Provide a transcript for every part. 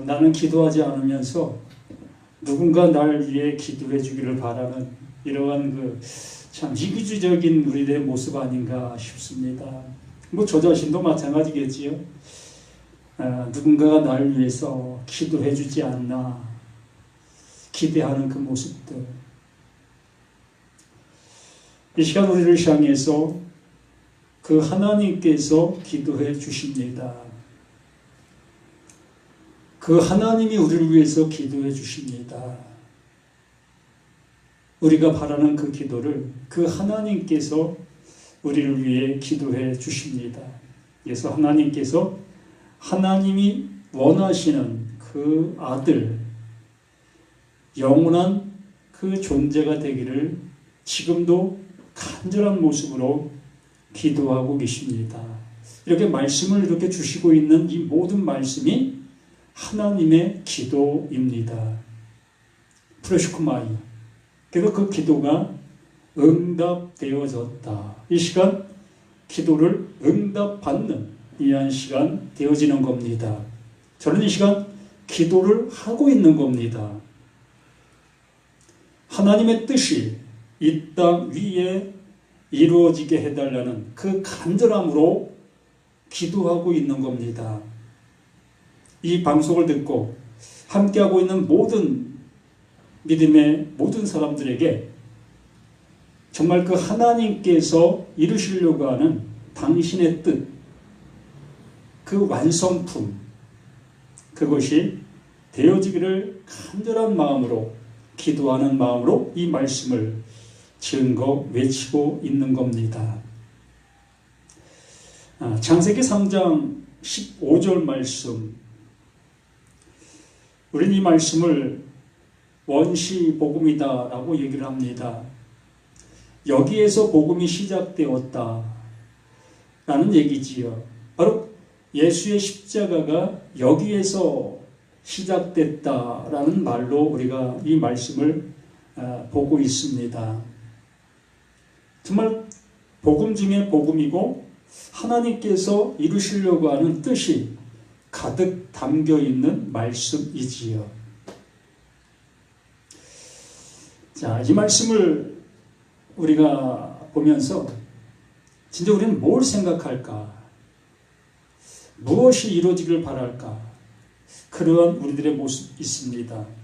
나는 기도하지 않으면서 누군가 날 위해 기도해 주기를 바라는 이러한 참 이기주의적인 우리들의 모습 아닌가 싶습니다. 뭐 저 자신도 마찬가지겠지요. 누군가가 날 위해서 기도해 주지 않나 기대하는 그 모습들. 이 시간 우리를 향해서 그 하나님께서 기도해 주십니다. 그 하나님이 우리를 위해서 기도해 주십니다. 우리가 바라는 그 기도를 그 하나님께서 우리를 위해 기도해 주십니다. 그래서 하나님께서 하나님이 원하시는 그 아들, 영원한 그 존재가 되기를 지금도 간절한 모습으로 기도하고 계십니다. 이렇게 말씀을 이렇게 주시고 있는 이 모든 말씀이 하나님의 기도입니다. 프레시쿠마이. 그래서 그 기도가 응답되어졌다. 이 시간 기도를 응답받는 이한 시간 되어지는 겁니다. 저는 이 시간 기도를 하고 있는 겁니다. 하나님의 뜻이 이 땅 위에 이루어지게 해달라는 그 간절함으로 기도하고 있는 겁니다. 이 방송을 듣고 함께하고 있는 모든 믿음의 모든 사람들에게 정말 그 하나님께서 이루시려고 하는 당신의 뜻, 그 완성품, 그것이 되어지기를 간절한 마음으로 기도하는 마음으로 이 말씀을 증거 외치고 있는 겁니다. 창세기 3장 15절 말씀, 우리는 이 말씀을 원시 복음이다라고 얘기를 합니다. 여기에서 복음이 시작되었다라는 얘기지요. 바로 예수의 십자가가 여기에서 시작됐다라는 말로 우리가 이 말씀을 보고 있습니다. 정말 복음 중에 복음이고 하나님께서 이루시려고 하는 뜻이 가득 담겨 있는 말씀이지요. 자, 이 말씀을 우리가 보면서 진짜 우리는 뭘 생각할까? 무엇이 이루어지길 바랄까? 그러한 우리들의 모습이 있습니다.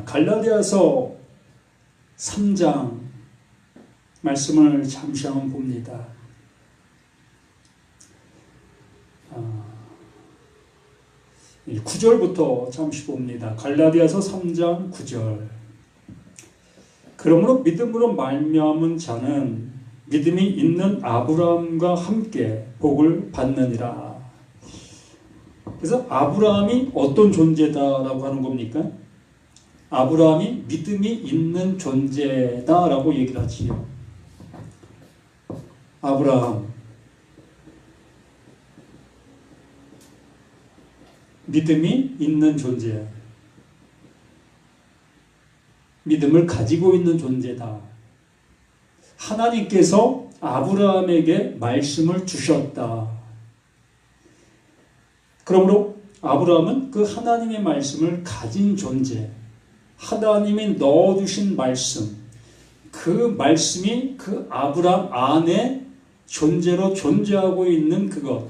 갈라디아서 3장 말씀을 잠시 한번 봅니다. 9절부터 잠시 봅니다. 갈라디아서 3장 9절. 그러므로 믿음으로 말미암은 자는 믿음이 있는 아브라함과 함께 복을 받느니라. 그래서 아브라함이 어떤 존재다라고 하는 겁니까? 아브라함이 믿음이 있는 존재다라고 얘기를 하지요. 아브라함 믿음이 있는 존재, 믿음을 가지고 있는 존재다. 하나님께서 아브라함에게 말씀을 주셨다. 그러므로 아브라함은 그 하나님의 말씀을 가진 존재, 하나님이 넣어주신 말씀, 그 말씀이 그 아브라함 안에 존재로 존재하고 있는 그것,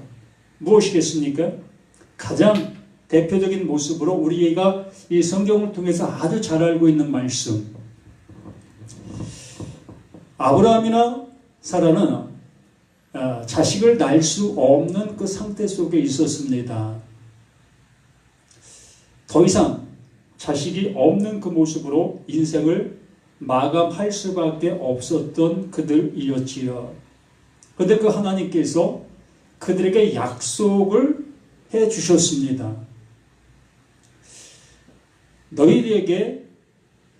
무엇이겠습니까? 가장 대표적인 모습으로 우리가 이 성경을 통해서 아주 잘 알고 있는 말씀. 아브라함이나 사라는 자식을 낳을 수 없는 그 상태 속에 있었습니다. 더 이상 자식이 없는 그 모습으로 인생을 마감할 수밖에 없었던 그들이었지요. 그런데 그 하나님께서 그들에게 약속을 해 주셨습니다. 너희에게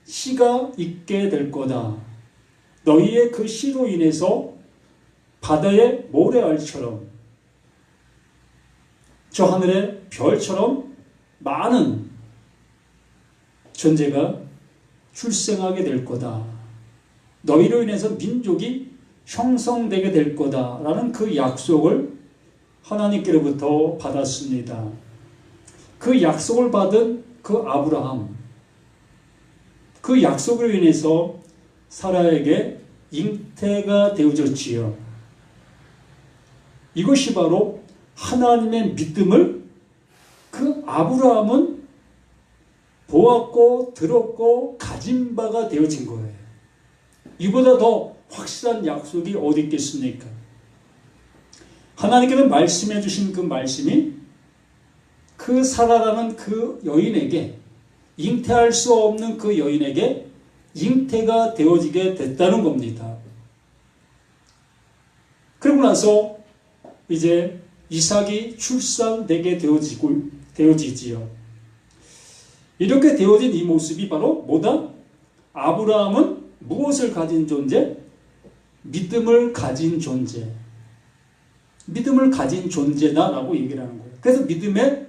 씨가 있게 될 거다. 너희의 그 씨로 인해서 바다의 모래알처럼 저 하늘의 별처럼 많은 존재가 출생하게 될 거다. 너희로 인해서 민족이 형성되게 될 거다라는 그 약속을 하나님께로부터 받았습니다. 그 약속을 받은 그 아브라함, 그 약속으로 인해서 사라에게 잉태가 되어졌지요. 이것이 바로 하나님의 믿음을 그 아브라함은 보았고 들었고 가진 바가 되어진 거예요. 이보다 더 확실한 약속이 어디 있겠습니까? 하나님께서 말씀해 주신 그 말씀이 그 사라라는 그 여인에게, 잉태할 수 없는 그 여인에게 잉태가 되어지게 됐다는 겁니다. 그러고 나서 이제 이삭이 출산되게 되어지지요. 이렇게 되어진 이 모습이 바로 뭐다? 아브라함은 무엇을 가진 존재? 믿음을 가진 존재. 믿음을 가진 존재다라고 얘기를 하는 거예요. 그래서 믿음의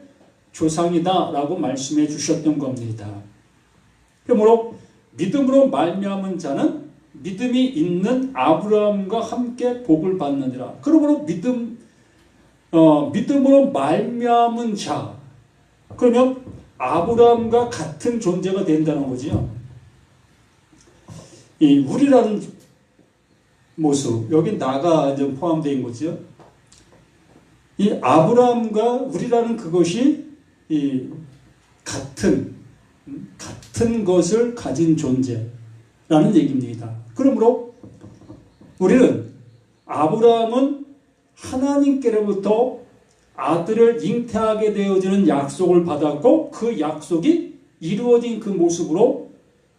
조상이다라고 말씀해 주셨던 겁니다. 그러므로 믿음으로 말미암은 자는 믿음이 있는 아브라함과 함께 복을 받느니라. 그러므로 믿음으로 말미암은 자. 그러면 아브라함과 같은 존재가 된다는 거지요. 이 우리라는 모습, 여기 나가 이제 포함된 거죠. 이 아브라함과 우리라는 그것이 이 같은 것을 가진 존재라는 얘기입니다. 그러므로 우리는 아브라함은 하나님께로부터 아들을 잉태하게 되어지는 약속을 받았고 그 약속이 이루어진 그 모습으로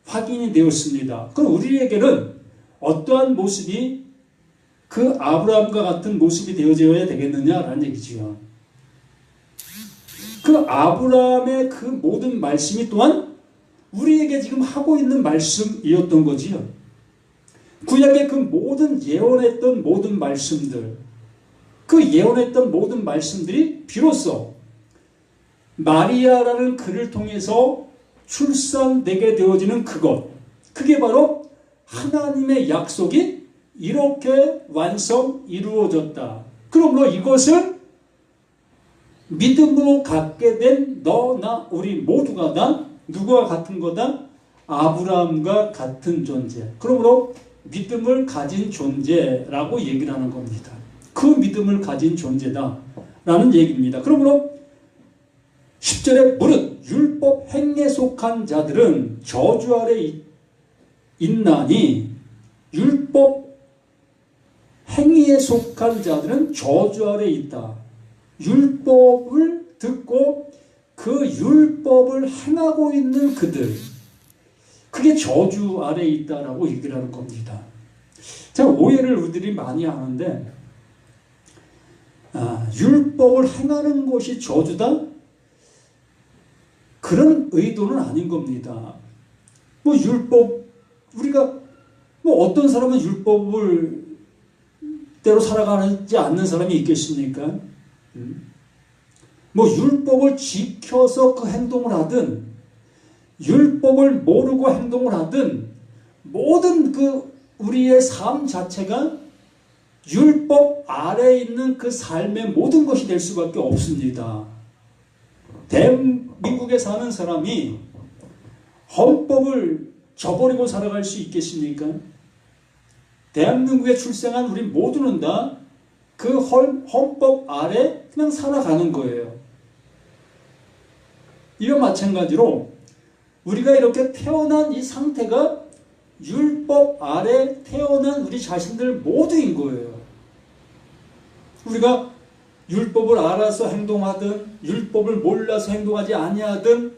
확인이 되었습니다. 그럼 우리에게는 어떠한 모습이 그 아브라함과 같은 모습이 되어져야 되겠느냐라는 얘기지요. 그 아브라함의 그 모든 말씀이 또한 우리에게 지금 하고 있는 말씀이었던 거지요. 구약의 그 모든 예언했던 모든 말씀들, 그 예언했던 모든 말씀들이 비로소 마리아라는 그를 통해서 출산되게 되어지는 그것, 그게 바로 하나님의 약속이 이렇게 이루어졌다. 그러므로 이것을 믿음으로 갖게 된 너나 우리 모두가 다 누구와 같은 거다? 아브라함과 같은 존재. 그러므로 믿음을 가진 존재라고 얘기를 하는 겁니다. 그 믿음을 가진 존재다라는 얘기입니다. 그러므로 10절에 무릇 율법 행위에 속한 자들은 저주 아래 있나니, 율법 행위에 속한 자들은 저주 아래 있다. 율법을 듣고 그 율법을 행하고 있는 그들, 그게 저주 아래 있다라고 얘기를 하는 겁니다. 자, 오해를 우리들이 많이 하는데, 율법을 행하는 것이 저주다? 그런 의도는 아닌 겁니다. 우리가 어떤 사람은 율법을 대로 살아가지 않는 사람이 있겠습니까? 율법을 지켜서 그 행동을 하든, 율법을 모르고 행동을 하든, 모든 우리의 삶 자체가 율법 아래에 있는 그 삶의 모든 것이 될 수밖에 없습니다. 대한민국에 사는 사람이 헌법을 저버리고 살아갈 수 있겠습니까? 대한민국에 출생한 우리 모두는 다 그 헌법 아래 그냥 살아가는 거예요. 이와 마찬가지로 우리가 이렇게 태어난 이 상태가 율법 아래 태어난 우리 자신들 모두인 거예요. 우리가 율법을 알아서 행동하든 율법을 몰라서 행동하지 아니하든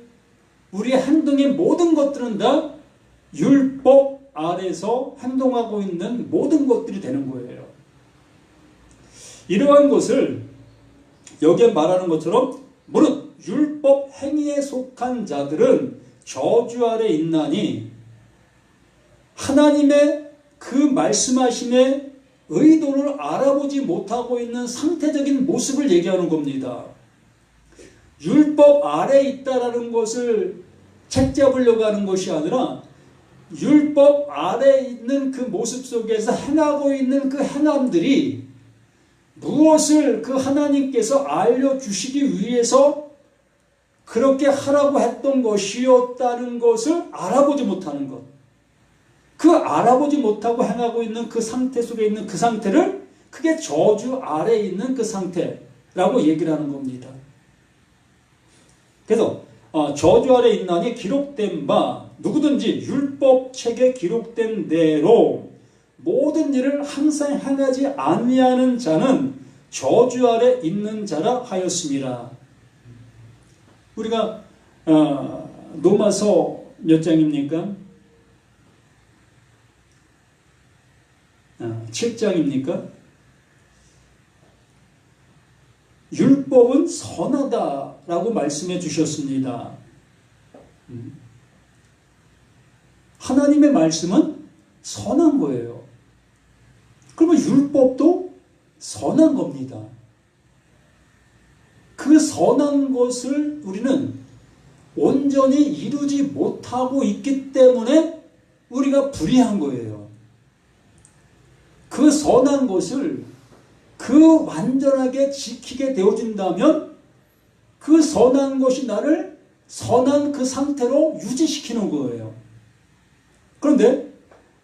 우리의 행동의 모든 것들은 다 율법 아래서 행동하고 있는 모든 것들이 되는 거예요. 이러한 것을 여기에 말하는 것처럼 무릇 율법 행위에 속한 자들은 저주 아래 있나니, 하나님의 그 말씀하심의 의도를 알아보지 못하고 있는 상태적인 모습을 얘기하는 겁니다. 율법 아래 있다라는 것을 책 잡으려고 하는 것이 아니라 율법 아래에 있는 그 모습 속에서 행하고 있는 그 행함들이 무엇을 그 하나님께서 알려주시기 위해서 그렇게 하라고 했던 것이었다는 것을 알아보지 못하는 것. 그 알아보지 못하고 행하고 있는 그 상태 속에 있는 그 상태를 크게 저주 아래에 있는 그 상태라고 얘기를 하는 겁니다. 그래서 저주 아래 있나니 기록된 바 누구든지 율법책에 기록된 대로 모든 일을 항상 행하지 아니하는 자는 저주 아래 있는 자라 하였습니다. 우리가 로마서 몇 장입니까? 7장입니까? 율법은 선하다라고 말씀해 주셨습니다. 하나님의 말씀은 선한 거예요. 그러면 율법도 선한 겁니다. 그 선한 것을 우리는 온전히 이루지 못하고 있기 때문에 우리가 불의한 거예요. 그 선한 것을 그 완전하게 지키게 되어진다면 그 선한 것이 나를 선한 그 상태로 유지시키는 거예요. 그런데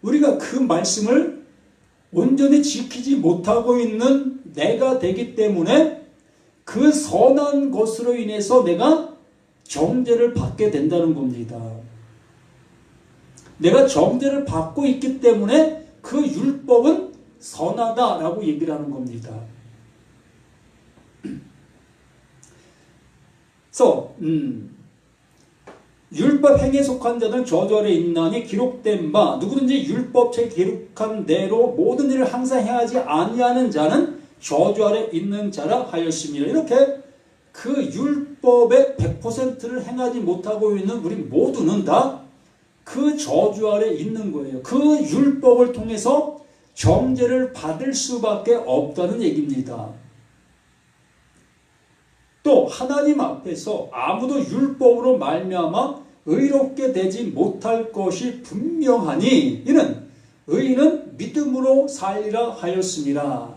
우리가 그 말씀을 온전히 지키지 못하고 있는 내가 되기 때문에 그 선한 것으로 인해서 내가 정죄를 받게 된다는 겁니다. 내가 정죄를 받고 있기 때문에 그 율법은 선하다라고 얘기를 하는 겁니다. 그래서 율법 행위에 속한 자는 저주 아래 있나니 기록된 바 누구든지 율법책에 기록한 대로 모든 일을 항상 행하지 아니하는 자는 저주 아래 있는 자라 하였습니다. 이렇게 그 율법의 100%를 행하지 못하고 있는 우리 모두는 다 그 저주 아래 있는 거예요. 그 율법을 통해서 정죄를 받을 수밖에 없다는 얘기입니다. 또 하나님 앞에서 아무도 율법으로 말미암아 의롭게 되지 못할 것이 분명하니 이는 의인은 믿음으로 살리라 하였습니다.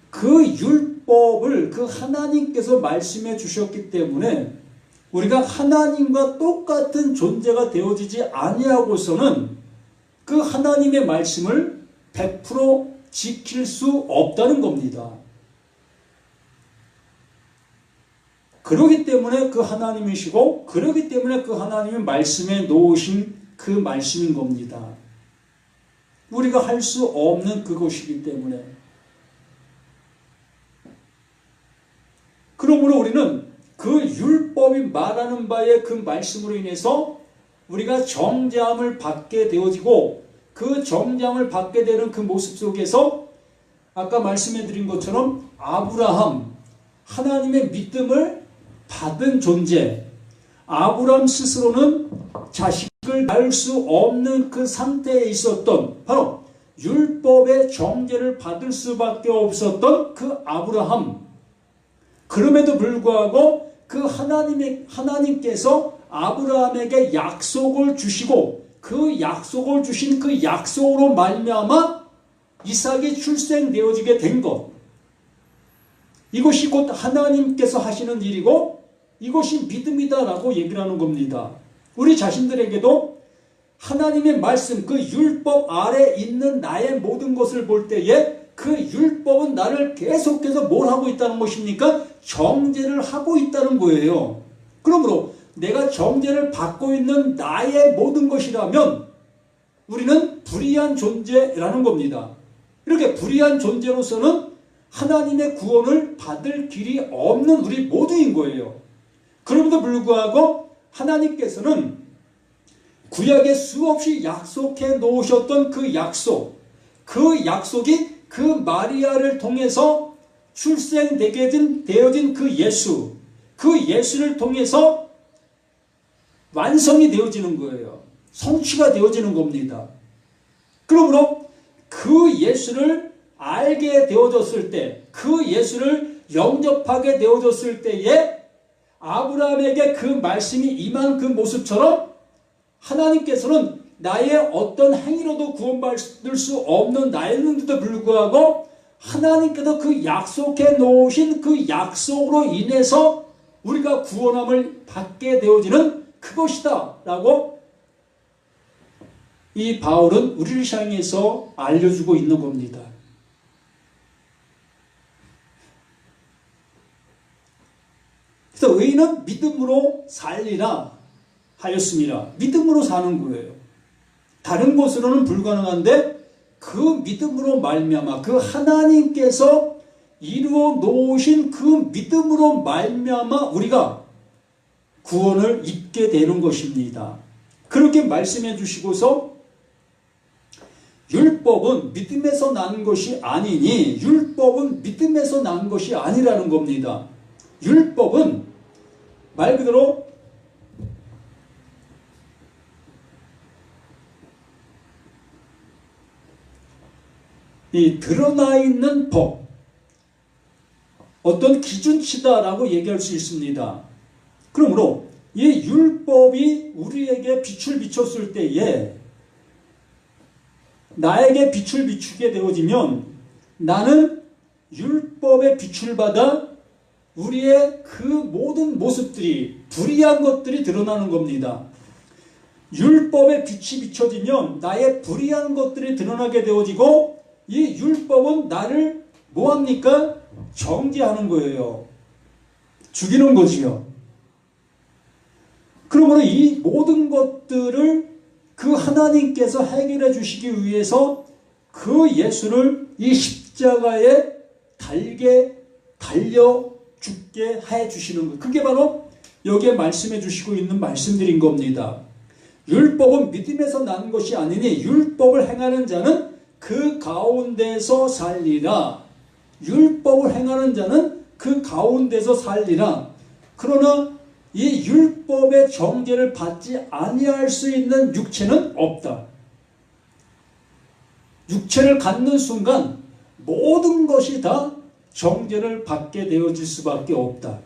그 율법을 그 하나님께서 말씀해 주셨기 때문에 우리가 하나님과 똑같은 존재가 되어지지 아니하고서는 그 하나님의 말씀을 100% 지킬 수 없다는 겁니다. 그러기 때문에 그 하나님이시고 그러기 때문에 그 하나님의 말씀에 놓으신 그 말씀인 겁니다. 우리가 할 수 없는 그것이기 때문에. 그러므로 우리는 그 율법이 말하는 바의 그 말씀으로 인해서 우리가 정죄함을 받게 되어지고 그 정죄함을 받게 되는 그 모습 속에서 아까 말씀해 드린 것처럼 아브라함, 하나님의 믿음을 받은 존재, 아브라함 스스로는 자식을 낳을 수 없는 그 상태에 있었던 바로 율법의 정죄를 받을 수밖에 없었던 그 아브라함. 그럼에도 불구하고 그 하나님께서 아브라함에게 약속을 주시고 그 약속을 주신 그 약속으로 말미암아 이삭이 출생되어지게 된 것. 이것이 곧 하나님께서 하시는 일이고 이것이 믿음이다라고 얘기를 하는 겁니다. 우리 자신들에게도 하나님의 말씀, 그 율법 아래 있는 나의 모든 것을 볼 때에 그 율법은 나를 계속해서 뭘 하고 있다는 것입니까? 정죄를 하고 있다는 거예요. 그러므로 내가 정죄를 받고 있는 나의 모든 것이라면 우리는 불의한 존재라는 겁니다. 이렇게 불의한 존재로서는 하나님의 구원을 받을 길이 없는 우리 모두인 거예요. 그럼에도 불구하고 하나님께서는 구약에 수없이 약속해 놓으셨던 그 약속이 그 마리아를 통해서 출생되게 되어진 그 예수를 통해서 완성이 되어지는 거예요. 성취가 되어지는 겁니다. 그러므로 그 예수를 알게 되어졌을 때, 그 예수를 영접하게 되어졌을 때에 아브라함에게 그 말씀이 임한 그 모습처럼 하나님께서는 나의 어떤 행위로도 구원받을 수 없는 나였는데도 불구하고 하나님께서 그 약속해 놓으신 그 약속으로 인해서 우리가 구원함을 받게 되어지는 그것이다 라고 이 바울은 우리를 향해서 알려주고 있는 겁니다. 그래서 의인은 믿음으로 살리라 하였습니다. 믿음으로 사는 거예요. 다른 것으로는 불가능한데 그 믿음으로 말미암아 그 하나님께서 이루어 놓으신 그 믿음으로 말미암아 우리가 구원을 입게 되는 것입니다. 그렇게 말씀해 주시고서 율법은 믿음에서 나는 것이 아니니 율법은 믿음에서 난 것이 아니라는 겁니다. 율법은 말 그대로 이 드러나 있는 법, 어떤 기준치다라고 얘기할 수 있습니다. 그러므로 이 율법이 우리에게 빛을 비췄을 때에 나에게 빛을 비추게 되어지면 나는 율법의 빛을 받아 우리의 그 모든 모습들이 불의한 것들이 드러나는 겁니다. 율법의 빛이 비춰지면 나의 불의한 것들이 드러나게 되어지고 이 율법은 나를 뭐합니까? 정죄하는 거예요. 죽이는 거지요. 그러므로 이 모든 것들을 그 하나님께서 해결해 주시기 위해서 그 예수를 이 십자가에 달려 죽게 해 주시는 거예요. 그게 바로 여기에 말씀해 주시고 있는 말씀들인 겁니다. 율법은 믿음에서 나는 것이 아니니 율법을 행하는 자는 그 가운데서 살리라. 율법을 행하는 자는 그 가운데서 살리라. 그러나 이 율법의 정죄를 받지 아니할 수 있는 육체는 없다. 육체를 갖는 순간 모든 것이 다 정죄를 받게 되어질 수밖에 없다.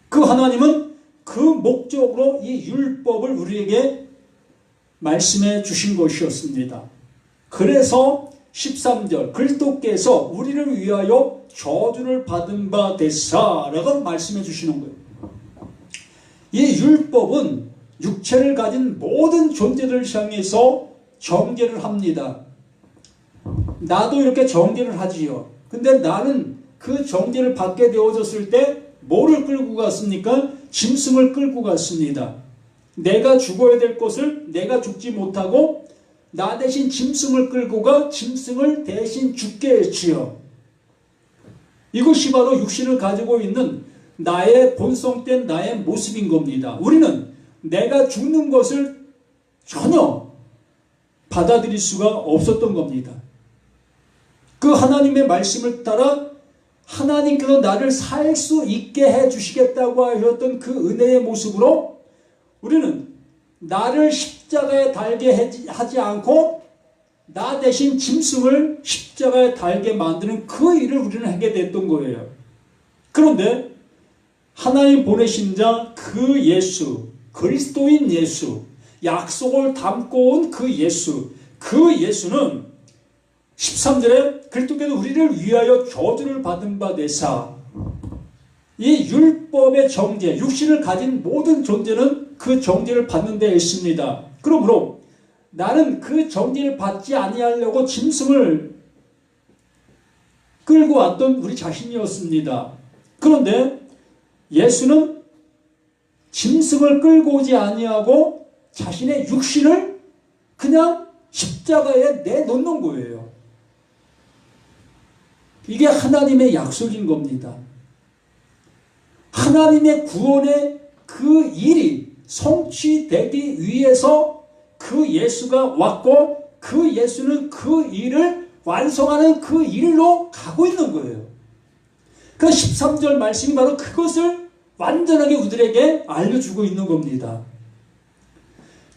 그 하나님은 그 목적으로 이 율법을 우리에게 말씀해 주신 것이었습니다. 그래서 13절 그리스도께서 우리를 위하여 저주를 받은 바 되사라고 말씀해 주시는 거예요. 이 율법은 육체를 가진 모든 존재들을 향해서 정죄를 합니다. 나도 이렇게 정죄를 하지요. 근데 나는 그 정죄를 받게 되어졌을 때 뭐를 끌고 갔습니까? 짐승을 끌고 갔습니다. 내가 죽어야 될 것을 내가 죽지 못하고 나 대신 짐승을 끌고 가 짐승을 대신 죽게 했지요. 이것이 바로 육신을 가지고 있는 나의 본성된 나의 모습인 겁니다. 우리는 내가 죽는 것을 전혀 받아들일 수가 없었던 겁니다. 그 하나님의 말씀을 따라 하나님께서 나를 살 수 있게 해주시겠다고 하셨던 그 은혜의 모습으로 우리는 나를 십자가에 달게 하지 않고 나 대신 짐승을 십자가에 달게 만드는 그 일을 우리는 하게 됐던 거예요. 그런데 하나님 보내신 자 그 예수, 그리스도인 예수, 약속을 담고 온 그 예수는 13절에 그리스도께서 우리를 위하여 저주를 받은 바 되사 이 율법의 정죄, 육신을 가진 모든 존재는 그 정죄를 받는 데 있습니다. 그러므로 나는 그 정죄를 받지 아니하려고 짐승을 끌고 왔던 우리 자신이었습니다. 그런데 예수는 짐승을 끌고 오지 아니하고 자신의 육신을 그냥 십자가에 내놓는 거예요. 이게 하나님의 약속인 겁니다. 하나님의 구원의 그 일이 성취되기 위해서 그 예수가 왔고 그 예수는 그 일을 완성하는 그 일로 가고 있는 거예요. 그 13절 말씀이 바로 그것을 완전하게 우리에게 알려주고 있는 겁니다.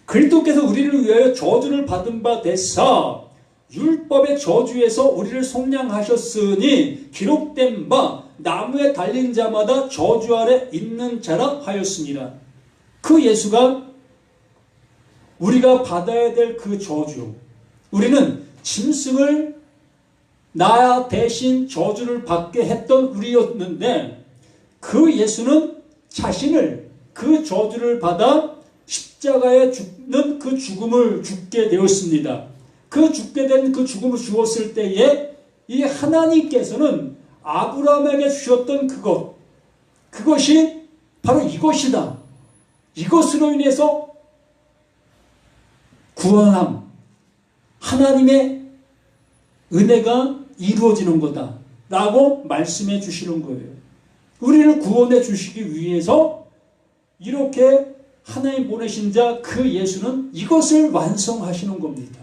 그리스도께서 우리를 위하여 저주를 받은 바 되사 율법의 저주에서 우리를 속량하셨으니 기록된 바 나무에 달린 자마다 저주 아래 있는 자라 하였습니다. 그 예수가 우리가 받아야 될 그 저주, 우리는 짐승을 나 대신 저주를 받게 했던 우리였는데 그 예수는 자신을 그 저주를 받아 십자가에 죽는 그 죽음을 죽게 되었습니다. 그 죽게 된 그 죽음을 주었을 때에 이 하나님께서는 아브라함에게 주셨던 그것이 바로 이것이다. 이것으로 인해서 구원함, 하나님의 은혜가 이루어지는 거다 라고 말씀해 주시는 거예요. 우리를 구원해 주시기 위해서 이렇게 하나님 보내신 자 그 예수는 이것을 완성하시는 겁니다.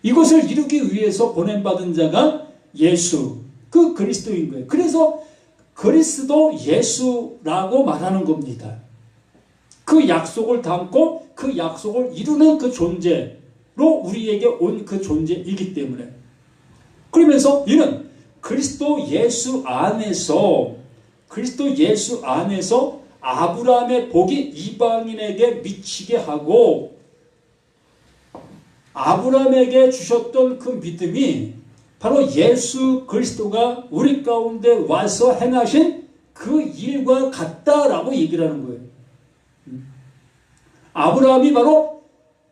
이것을 이루기 위해서 보냄받은 자가 예수, 그 그리스도인 거예요. 그래서 그리스도 예수라고 말하는 겁니다. 그 약속을 담고 그 약속을 이루는 그 존재로 우리에게 온 그 존재이기 때문에, 그러면서 이는 그리스도 예수 안에서 아브라함의 복이 이방인에게 미치게 하고, 아브라함에게 주셨던 그 믿음이 바로 예수 그리스도가 우리 가운데 와서 행하신 그 일과 같다라고 얘기를 하는 거예요. 아브라함이 바로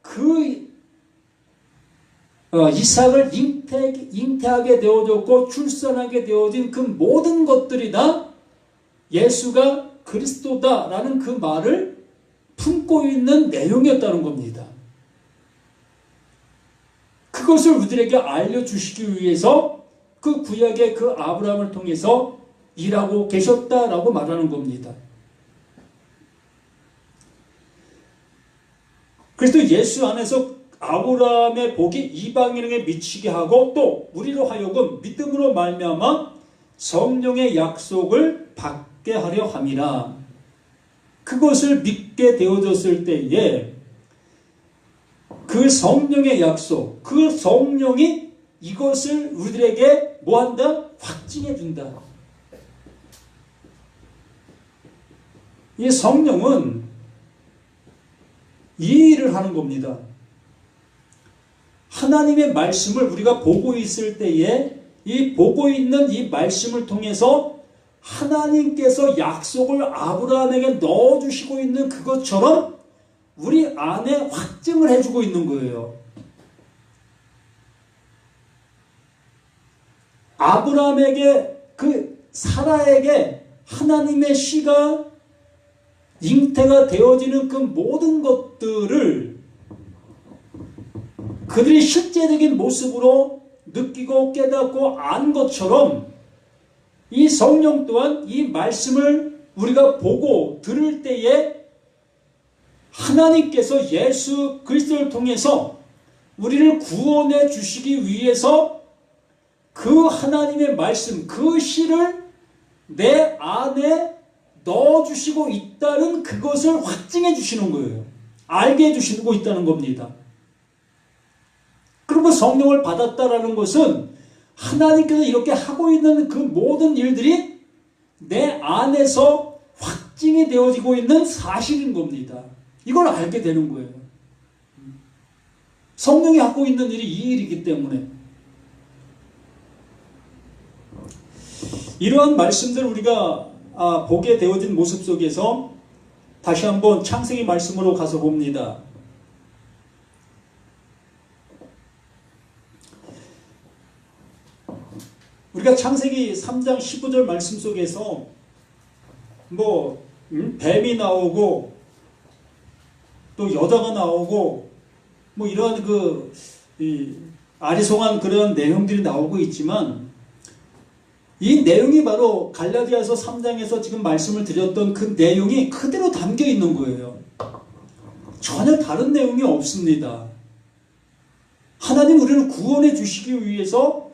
그 이삭을 잉태하게 되어졌고 출산하게 되어진 그 모든 것들이 다 예수가 그리스도다라는 그 말을 품고 있는 내용이었다는 겁니다. 그것을 우리에게 알려주시기 위해서 그 구약의 그 아브라함을 통해서 일하고 계셨다라고 말하는 겁니다. 그래서 예수 안에서 아브라함의 복이 이방인에게 미치게 하고 또 우리로 하여금 믿음으로 말미암아 성령의 약속을 받게 하려 함이라. 그것을 믿게 되어졌을 때에 그 성령의 약속, 그 성령이 이것을 우리들에게 뭐한다? 확증해 준다. 이 성령은 이 일을 하는 겁니다. 하나님의 말씀을 우리가 보고 있을 때에 이 보고 있는 이 말씀을 통해서 하나님께서 약속을 아브라함에게 넣어주시고 있는 그것처럼 우리 안에 확증을 해주고 있는 거예요. 아브라함에게 그 사라에게 하나님의 씨가 잉태가 되어지는 그 모든 것들을 그들이 실제적인 모습으로 느끼고 깨닫고 안 것처럼 이 성령 또한 이 말씀을 우리가 보고 들을 때에 하나님께서 예수 그리스도를 통해서 우리를 구원해 주시기 위해서 그 하나님의 말씀, 그 시를 내 안에 넣어주시고 있다는 그것을 확증해 주시는 거예요. 알게 해주시고 있다는 겁니다. 그리고 성령을 받았다라는 것은 하나님께서 이렇게 하고 있는 그 모든 일들이 내 안에서 확증이 되어지고 있는 사실인 겁니다. 이걸 알게 되는 거예요. 성령이 하고 있는 일이 이 일이기 때문에. 이러한 말씀들을 우리가 보게 되어진 모습 속에서 다시 한번 창세기 말씀으로 가서 봅니다. 우리가 창세기 3장 15절 말씀 속에서 뱀이 나오고 또 여자가 나오고 이런 아리송한 그런 내용들이 나오고 있지만 이 내용이 바로 갈라디아서 3장에서 지금 말씀을 드렸던 그 내용이 그대로 담겨 있는 거예요. 전혀 다른 내용이 없습니다. 하나님 우리를 구원해 주시기 위해서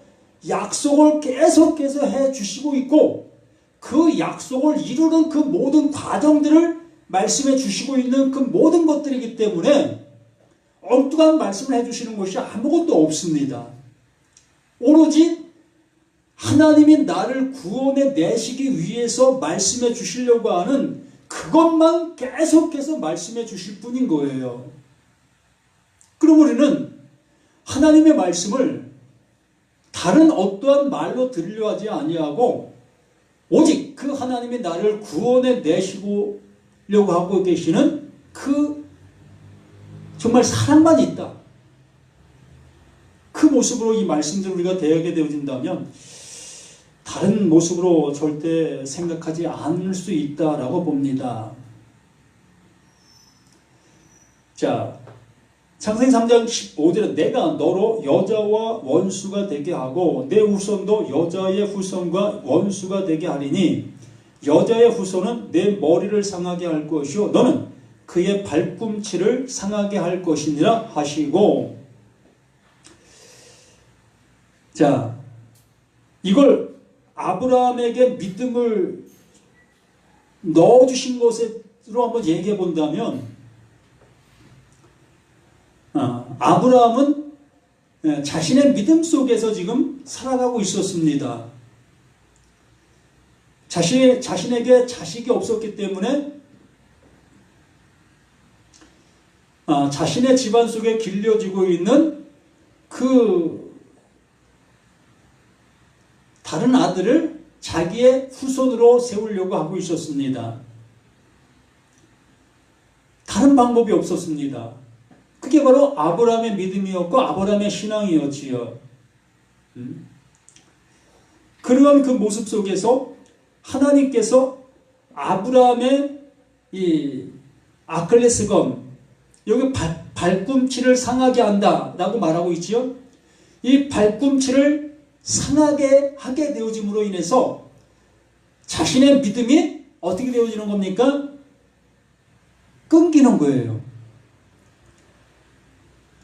약속을 계속해서 해 주시고 있고 그 약속을 이루는 그 모든 과정들을 말씀해 주시고 있는 그 모든 것들이기 때문에 엉뚱한 말씀을 해 주시는 것이 아무것도 없습니다. 오로지 하나님이 나를 구원해 내시기 위해서 말씀해 주시려고 하는 그것만 계속해서 말씀해 주실 분인 거예요. 그럼 우리는 하나님의 말씀을 다른 어떠한 말로 들으려 하지 아니하고 오직 그 하나님이 나를 구원해 내시려고 하고 계시는 그 정말 사랑만 있다. 그 모습으로 이 말씀들을 우리가 대하게 되어진다면 다른 모습으로 절대 생각하지 않을 수 있다라고 봅니다. 자, 창세기 3장 15절에 내가 너로 여자와 원수가 되게 하고 내 후손도 여자의 후손과 원수가 되게 하리니 여자의 후손은 내 머리를 상하게 할 것이요 너는 그의 발꿈치를 상하게 할 것이니라 하시고, 자, 이걸 아브라함에게 믿음을 넣어주신 것으로 한번 얘기해 본다면, 아브라함은 자신의 믿음 속에서 지금 살아가고 있었습니다. 자신에게 자식이 없었기 때문에 자신의 집안 속에 길려지고 있는 그 다른 아들을 자기의 후손으로 세우려고 하고 있었습니다. 다른 방법이 없었습니다. 그게 바로 아브라함의 믿음이었고 아브라함의 신앙이었지요. 그러한 그 모습 속에서 하나님께서 아브라함의 이 아클레스건, 여기 발꿈치를 상하게 한다라고 말하고 있지요. 이 발꿈치를 상하게 하게 되어짐으로 인해서 자신의 믿음이 어떻게 되어지는 겁니까? 끊기는 거예요.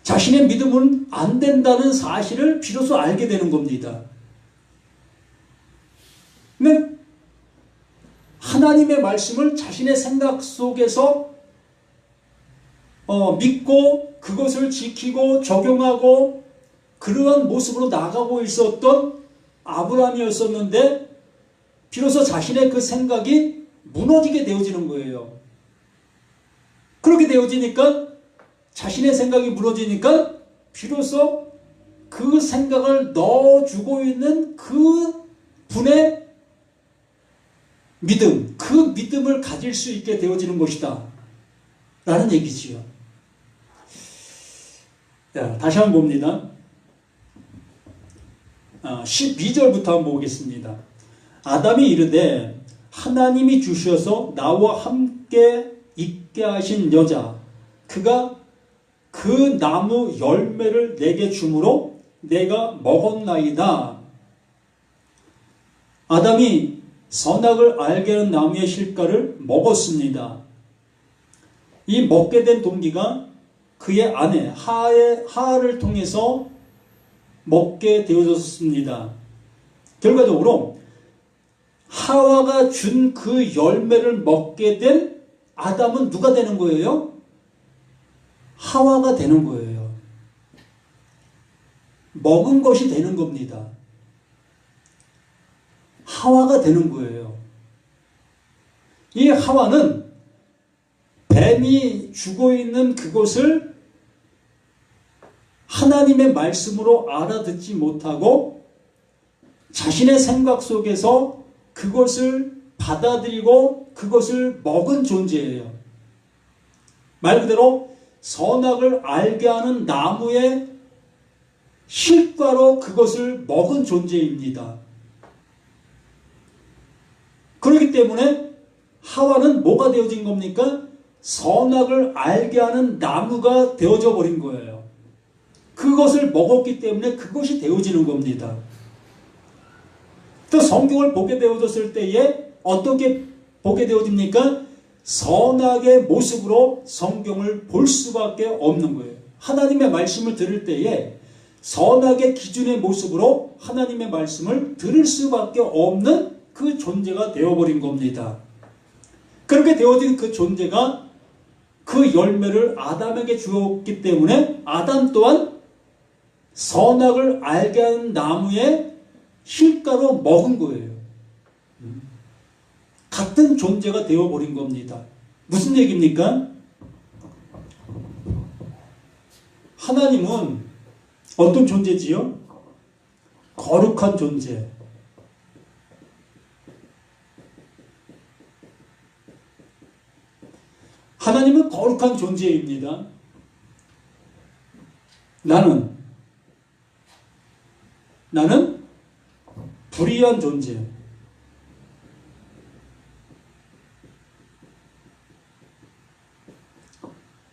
자신의 믿음은 안 된다는 사실을 비로소 알게 되는 겁니다. 근데 하나님의 말씀을 자신의 생각 속에서 믿고 그것을 지키고 적용하고 그러한 모습으로 나가고 있었던 아브라함이었었는데 비로소 자신의 그 생각이 무너지게 되어지는 거예요. 그렇게 되어지니까 자신의 생각이 무너지니까 비로소 그 생각을 넣어주고 있는 그 분의 믿음, 그 믿음을 가질 수 있게 되어지는 것이다 라는 얘기지요. 자, 다시 한번 봅니다. 12절부터 한번 보겠습니다. 아담이 이르되 하나님이 주셔서 나와 함께 있게 하신 여자 그가 그 나무 열매를 내게 주므로 내가 먹었나이다. 아담이 선악을 알게 하는 나무의 실과를 먹었습니다. 이 먹게 된 동기가 그의 아내 하하를 통해서 먹게 되어졌습니다. 결과적으로 하와가 준 그 열매를 먹게 된 아담은 누가 되는 거예요? 하와가 되는 거예요. 먹은 것이 되는 겁니다. 하와가 되는 거예요. 이 하와는 뱀이 주고 있는 그것을 하나님의 말씀으로 알아듣지 못하고 자신의 생각 속에서 그것을 받아들이고 그것을 먹은 존재예요. 말 그대로 선악을 알게 하는 나무의 실과로 그것을 먹은 존재입니다. 그렇기 때문에 하와는 뭐가 되어진 겁니까? 선악을 알게 하는 나무가 되어져 버린 거예요. 그것을 먹었기 때문에 그것이 되어지는 겁니다. 또 성경을 보게 되어졌을 때에 어떻게 보게 되어집니까? 선악의 모습으로 성경을 볼 수밖에 없는 거예요. 하나님의 말씀을 들을 때에 선악의 기준의 모습으로 하나님의 말씀을 들을 수밖에 없는 그 존재가 되어버린 겁니다. 그렇게 되어진 그 존재가 그 열매를 아담에게 주었기 때문에 아담 또한 선악을 알게 하는 나무의 실가로 먹은 거예요. 같은 존재가 되어버린 겁니다. 무슨 얘기입니까? 하나님은 어떤 존재지요? 거룩한 존재. 하나님은 거룩한 존재입니다. 나는 불의한 존재.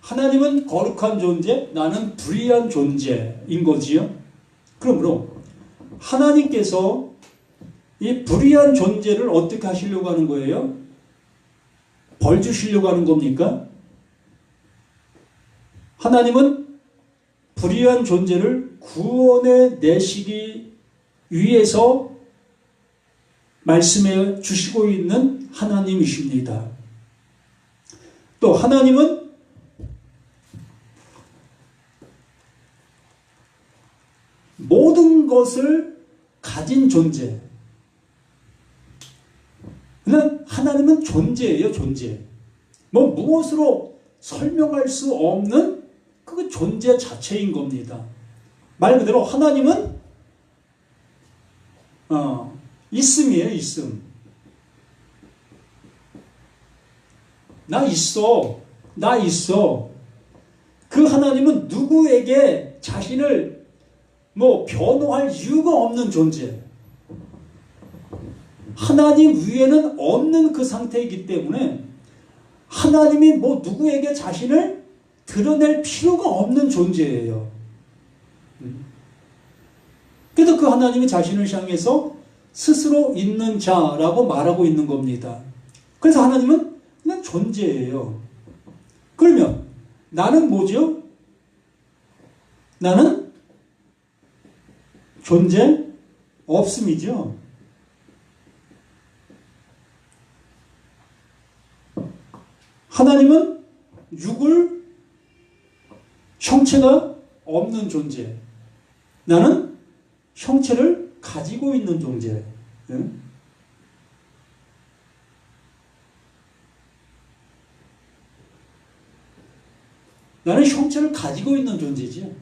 하나님은 거룩한 존재, 나는 불의한 존재인 거지요. 그러므로 하나님께서 이 불의한 존재를 어떻게 하시려고 하는 거예요? 벌 주시려고 하는 겁니까? 하나님은 불의한 존재를 구원해 내시기 위해서 말씀해 주시고 있는 하나님이십니다. 또 하나님은 모든 것을 가진 존재. 하나님은 존재예요, 존재. 무엇으로 설명할 수 없는 그 존재 자체인 겁니다. 말 그대로 하나님은 있음이에요, 있음. 나 있어. 그 하나님은 누구에게 자신을 변호할 이유가 없는 존재. 하나님 위에는 없는 그 상태이기 때문에 하나님이 누구에게 자신을 드러낼 필요가 없는 존재예요. 그래서 그 하나님이 자신을 향해서 스스로 있는 자라고 말하고 있는 겁니다. 그래서 하나님은 그냥 존재예요. 그러면 나는 뭐죠? 나는 존재 없음이죠. 하나님은 형체가 없는 존재. 나는 형체를 가지고 있는 존재. 나는 형체를 가지고 있는 존재지.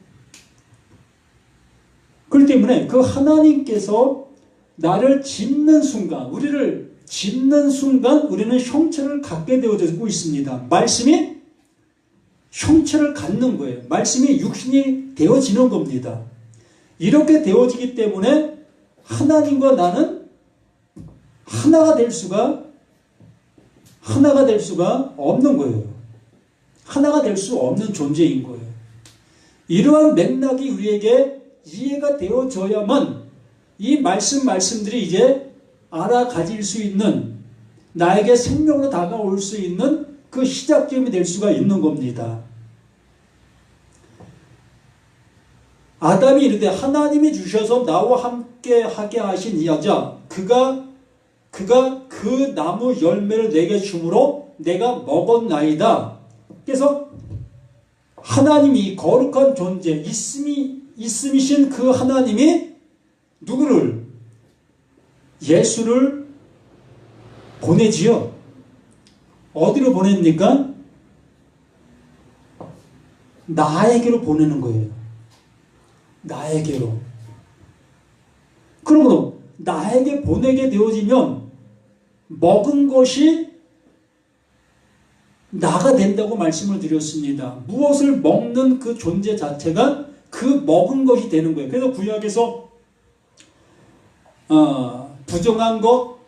그렇기 때문에 그 하나님께서 나를 짓는 순간, 우리를 짓는 순간 우리는 형체를 갖게 되어지고 있습니다. 말씀이 형체를 갖는 거예요. 말씀이 육신이 되어지는 겁니다. 이렇게 되어지기 때문에 하나님과 나는 하나가 될 수가 없는 거예요. 하나가 될 수 없는 존재인 거예요. 이러한 맥락이 우리에게 이해가 되어져야만 이 말씀들이 이제 알아가질 수 있는, 나에게 생명으로 다가올 수 있는 그 시작점이 될 수가 있는 겁니다. 아담이 이르되 하나님이 주셔서 나와 함께 하게 하신 이 여자, 그가 그 나무 열매를 내게 주므로 내가 먹었나이다. 그래서 하나님이 거룩한 존재, 있음이신 그 하나님이 누구를? 예수를 보내지요. 어디로 보냅니까? 나에게로 보내는 거예요. 나에게로. 그러므로 나에게 보내게 되어지면 먹은 것이 나가 된다고 말씀을 드렸습니다. 무엇을 먹는 그 존재 자체가 그 먹은 것이 되는 거예요. 그래서 구약에서 부정한 것,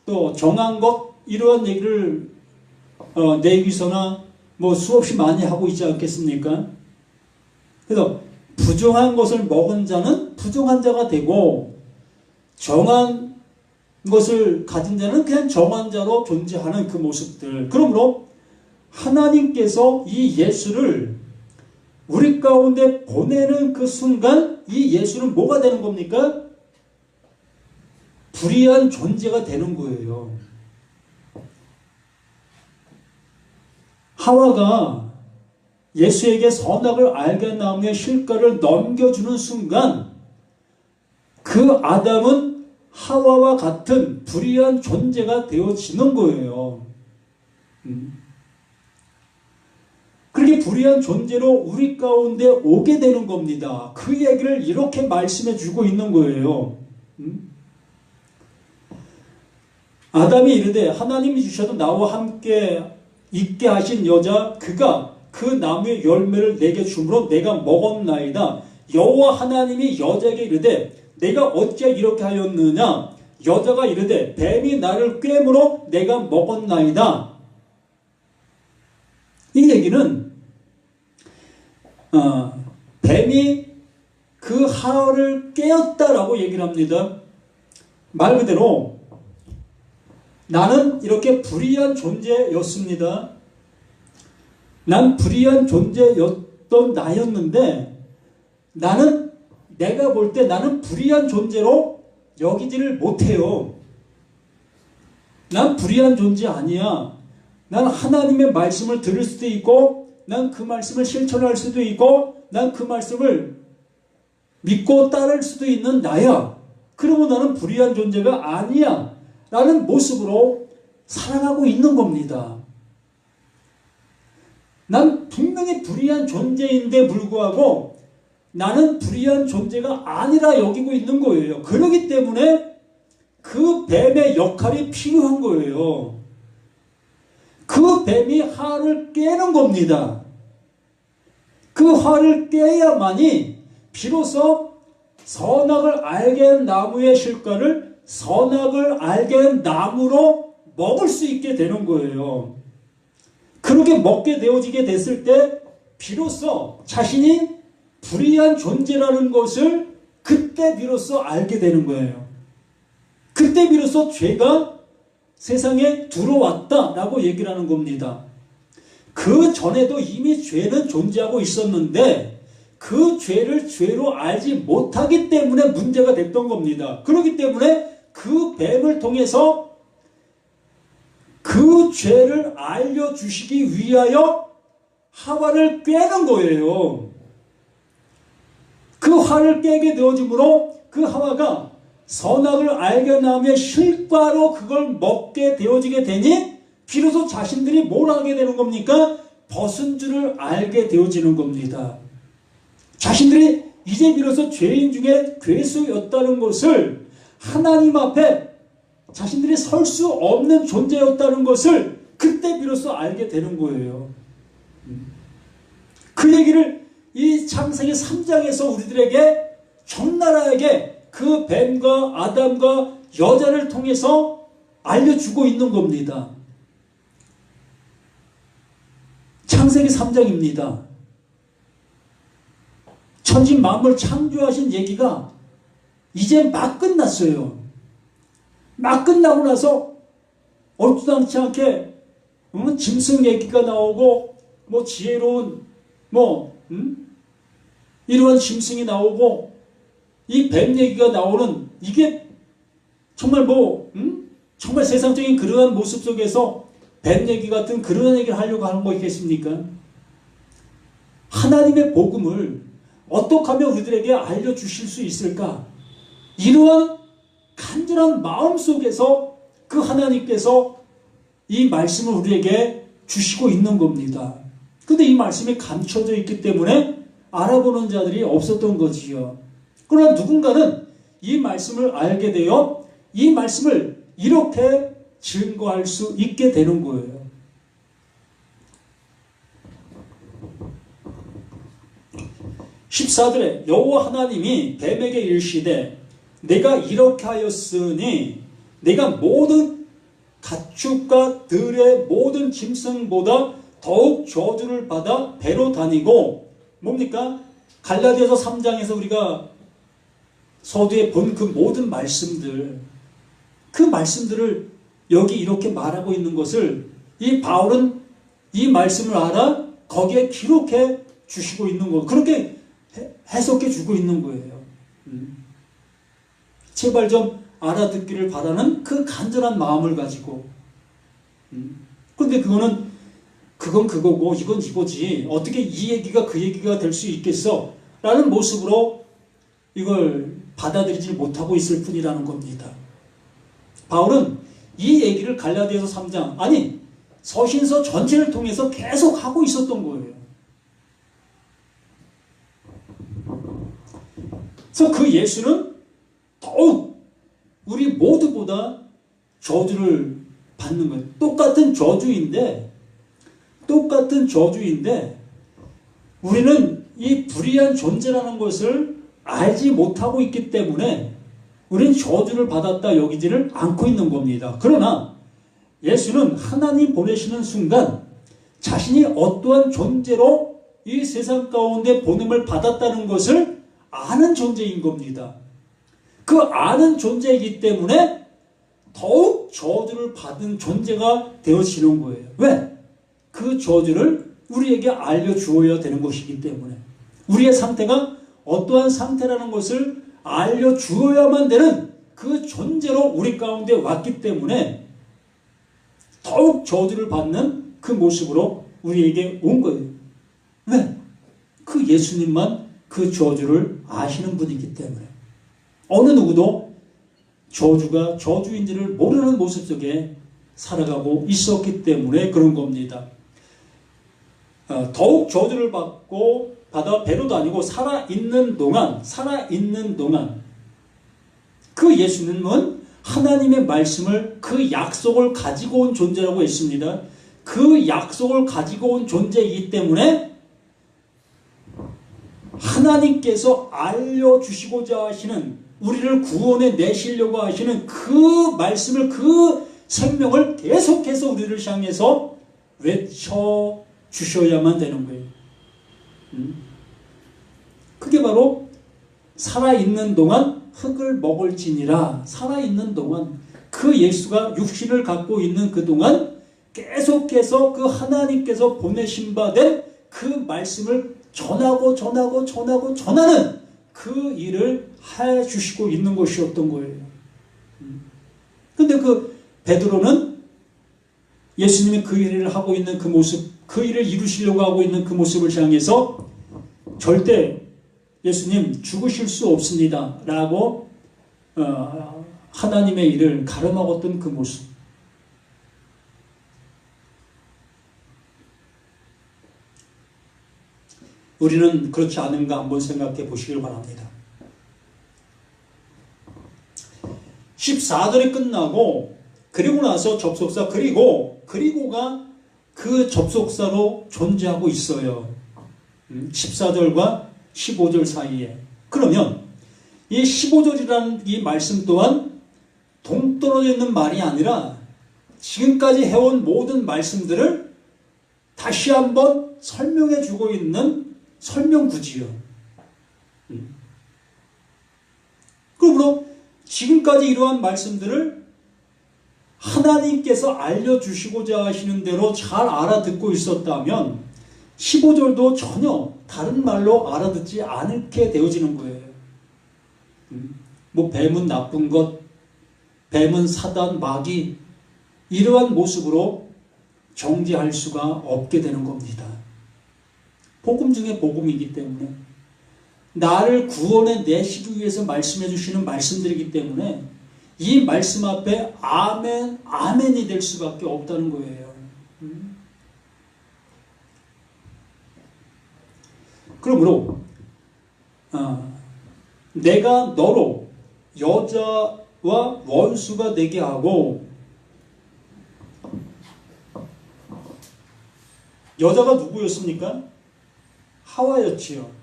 또 정한 것, 이러한 얘기를 내기서나 수없이 많이 하고 있지 않겠습니까? 그래서 부정한 것을 먹은 자는 부정한 자가 되고, 정한 것을 가진 자는 그냥 정한 자로 존재하는 그 모습들. 그러므로 하나님께서 이 예수를 우리 가운데 보내는 그 순간 이 예수는 뭐가 되는 겁니까? 불의한 존재가 되는 거예요. 하와가 예수에게 선악을 알게 나무의 실과를 넘겨주는 순간 그 아담은 하와와 같은 불의한 존재가 되어지는 거예요. 그렇게 불의한 존재로 우리 가운데 오게 되는 겁니다. 그 얘기를 이렇게 말씀해 주고 있는 거예요. 아담이 이르되 하나님이 주셔도 나와 함께 있게 하신 여자 그가 그 나무의 열매를 내게 주므로 내가 먹었나이다. 여호와 하나님이 여자에게 이르되 내가 어찌 이렇게 하였느냐. 여자가 이르되 뱀이 나를 꿰므로 내가 먹었나이다. 이 얘기는 뱀이 그 하와를 깨었다라고 얘기를 합니다. 말 그대로 나는 이렇게 불의한 존재였습니다. 난 불의한 존재였던 나였는데 나는 내가 볼 때 나는 불의한 존재로 여기지를 못해요. 난 불의한 존재 아니야. 난 하나님의 말씀을 들을 수도 있고 난 그 말씀을 실천할 수도 있고 난 그 말씀을 믿고 따를 수도 있는 나야. 그러면 나는 불의한 존재가 아니야. 라는 모습으로 살아가고 있는 겁니다. 난 분명히 불의한 존재인데 불구하고 나는 불의한 존재가 아니라 여기고 있는 거예요. 그렇기 때문에 그 뱀의 역할이 필요한 거예요. 그 뱀이 하와를 깨는 겁니다. 그 하와를 깨야만이 비로소 선악을 알게 한 나무의 실과를 선악을 알게 한 나무로 먹을 수 있게 되는 거예요. 그렇게 먹게 되어지게 됐을 때 비로소 자신이 불의한 존재라는 것을 그때 비로소 알게 되는 거예요. 그때 비로소 죄가 세상에 들어왔다라고 얘기를 하는 겁니다. 그 전에도 이미 죄는 존재하고 있었는데 그 죄를 죄로 알지 못하기 때문에 문제가 됐던 겁니다. 그렇기 때문에 그 뱀을 통해서 그 죄를 알려주시기 위하여 하와를 꿰는 거예요. 그 하와를 깨게 되어짐으로 그 하와가 선악을 알게 나며 실과로 그걸 먹게 되어지게 되니 비로소 자신들이 뭘 하게 되는 겁니까? 벗은 줄을 알게 되어지는 겁니다. 자신들이 이제 비로소 죄인 중에 괴수였다는 것을 하나님 앞에 자신들이 설 수 없는 존재였다는 것을 그때 비로소 알게 되는 거예요. 그 얘기를 이 창세기 3장에서 우리들에게 적나라하게 그 뱀과 아담과 여자를 통해서 알려주고 있는 겁니다. 창세기 3장입니다. 천지 만물 창조하신 얘기가 이제 막 끝났어요. 막 끝나고 나서 얼토당치 않게 짐승 얘기가 나오고 뭐 지혜로운 이러한 짐승이 나오고 이 뱀 얘기가 나오는 이게 정말 정말 세상적인 그러한 모습 속에서 뱀 얘기 같은 그런 얘기를 하려고 하는 거겠습니까? 하나님의 복음을 어떻게 하면 우리들에게 알려주실 수 있을까? 이러한 간절한 마음 속에서 그 하나님께서 이 말씀을 우리에게 주시고 있는 겁니다. 근데 이 말씀이 감춰져 있기 때문에 알아보는 자들이 없었던 거지요. 그러나 누군가는 이 말씀을 알게 되어 이 말씀을 이렇게 증거할 수 있게 되는 거예요. 14절에 여호와 하나님이 뱀에게 이르시되 내가 이렇게 하였으니 내가 모든 가축과 들의 모든 짐승보다 더욱 저주를 받아 배로 다니고 뭡니까? 갈라디아서 3장에서 우리가 서두에 본 그 모든 말씀들 그 말씀들을 여기 이렇게 말하고 있는 것을 이 바울은 이 말씀을 알아 거기에 기록해 주시고 있는 거 그렇게 해석해 주고 있는 거예요. 제발 좀 알아듣기를 바라는 그 간절한 마음을 가지고 그런데 그건 그거고 이건 이거지 어떻게 이 얘기가 그 얘기가 될 수 있겠어? 라는 모습으로 이걸 받아들이지 못하고 있을 뿐이라는 겁니다. 바울은 이 얘기를 갈라디아서 3장, 아니 서신서 전체를 통해서 계속 하고 있었던 거예요. 그래서 그 예수는 더욱 우리 모두보다 저주를 받는 거예요. 똑같은 저주인데 우리는 이 불의한 존재라는 것을 알지 못하고 있기 때문에 우리는 저주를 받았다 여기지를 않고 있는 겁니다. 그러나 예수는 하나님 보내시는 순간 자신이 어떠한 존재로 이 세상 가운데 보냄을 받았다는 것을 아는 존재인 겁니다. 그 아는 존재이기 때문에 더욱 저주를 받은 존재가 되어지는 거예요. 왜? 그 저주를 우리에게 알려주어야 되는 것이기 때문에, 우리의 상태가 어떠한 상태라는 것을 알려주어야만 되는 그 존재로 우리 가운데 왔기 때문에 더욱 저주를 받는 그 모습으로 우리에게 온 거예요. 왜? 그 예수님만 그 저주를 아시는 분이기 때문에. 어느 누구도 저주가 저주인지를 모르는 모습 속에 살아가고 있었기 때문에 그런 겁니다. 더욱 저주를 받아 배로도 아니고 살아있는 동안 그 예수님은 하나님의 말씀을, 그 약속을 가지고 온 존재라고 했습니다. 그 약속을 가지고 온 존재이기 때문에 하나님께서 알려주시고자 하시는, 우리를 구원해 내시려고 하시는 그 말씀을, 그 생명을 계속해서 우리를 향해서 외쳐주셔야만 되는 거예요. 그게 바로 살아있는 동안 흙을 먹을지니라. 살아있는 동안, 그 예수가 육신을 갖고 있는 그 동안 계속해서 그 하나님께서 보내신 바 된 그 말씀을 전하는 그 일을 해주시고 있는 것이었던 거예요. 근데 그 베드로는 예수님이 그 일을 하고 있는 그 모습, 그 일을 이루시려고 하고 있는 그 모습을 향해서 절대 예수님 죽으실 수 없습니다 라고 하나님의 일을 가름하였던 그 모습. 우리는 그렇지 않은가 한번 생각해 보시길 바랍니다. 14절이 끝나고 그리고 나서 접속사 그리고가 그 접속사로 존재하고 있어요. 14절과 15절 사이에. 그러면 이 15절이라는 이 말씀 또한 동떨어져 있는 말이 아니라 지금까지 해온 모든 말씀들을 다시 한번 설명해 주고 있는 설명구지요. 그러므로 지금까지 이러한 말씀들을 하나님께서 알려주시고자 하시는 대로 잘 알아듣고 있었다면 15절도 전혀 다른 말로 알아듣지 않게 되어지는 거예요. 뭐 뱀은 나쁜 것, 뱀은 사단, 마귀, 이러한 모습으로 정죄할 수가 없게 되는 겁니다. 복음 중에 복음이기 때문에, 나를 구원해 내시기 위해서 말씀해 주시는 말씀들이기 때문에 이 말씀 앞에 아멘, 아멘이 될 수밖에 없다는 거예요. 그러므로 내가 너로 여자와 원수가 되게 하고, 여자가 누구였습니까? 하와였지요.